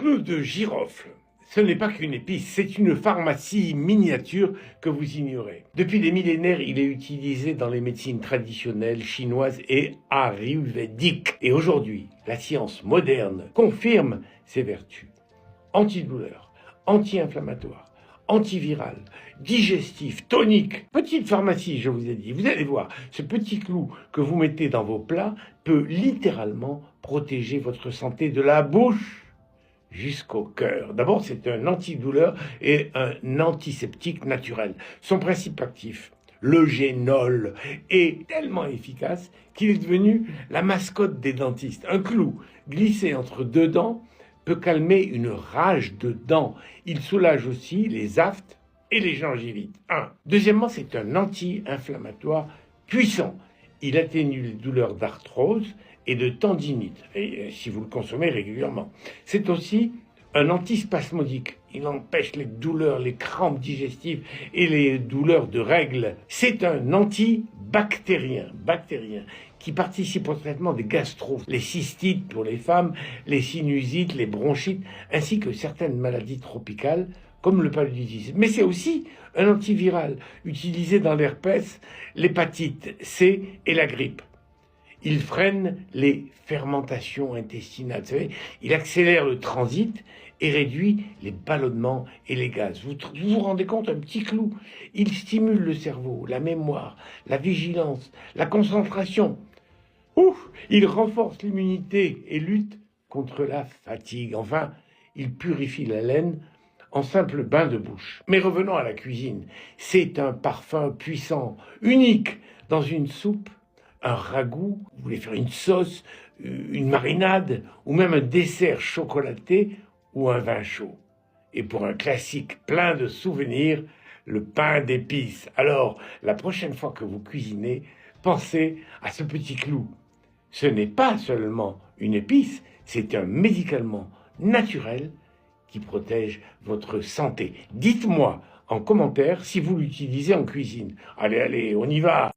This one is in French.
clou de girofle, ce n'est pas qu'une épice, c'est une pharmacie miniature que vous ignorez. Depuis des millénaires, il est utilisé dans les médecines traditionnelles chinoises et ayurvédiques. Et aujourd'hui, la science moderne confirme ses vertus. Antidouleur, anti-inflammatoire, antiviral, digestif, tonique. Petite pharmacie, je vous ai dit. Vous allez voir, ce petit clou que vous mettez dans vos plats peut littéralement protéger votre santé de la bouche jusqu'au cœur. D'abord, c'est un antidouleur et un antiseptique naturel. Son principe actif, le génol, est tellement efficace qu'il est devenu la mascotte des dentistes. Un clou glissé entre deux dents peut calmer une rage de dents. Il soulage aussi les aphtes et les gingivites. Deuxièmement, c'est un anti-inflammatoire puissant. Il atténue les douleurs d'arthrose et de tendinite, et si vous le consommez régulièrement. C'est aussi un antispasmodique. Il empêche les douleurs, les crampes digestives et les douleurs de règles. C'est un antibactérien, qui participe au traitement des gastro, les cystites pour les femmes, les sinusites, les bronchites, ainsi que certaines maladies tropicales, comme le paludisme. Mais c'est aussi un antiviral, utilisé dans l'herpès, l'hépatite C et la grippe. Il freine les fermentations intestinales. Vous savez, il accélère le transit et réduit les ballonnements et les gaz. Vous vous rendez compte, un petit clou. Il stimule le cerveau, la mémoire, la vigilance, la concentration. Il renforce l'immunité et lutte contre la fatigue. Enfin, il purifie la laine en simple bain de bouche. Mais revenons à la cuisine. C'est un parfum puissant, unique, dans une soupe, un ragoût, vous voulez faire une sauce, une marinade, ou même un dessert chocolaté ou un vin chaud. Et pour un classique plein de souvenirs, le pain d'épices. Alors, la prochaine fois que vous cuisinez, pensez à ce petit clou. Ce n'est pas seulement une épice, c'est un médicament naturel qui protège votre santé. Dites-moi en commentaire si vous l'utilisez en cuisine. Allez, on y va!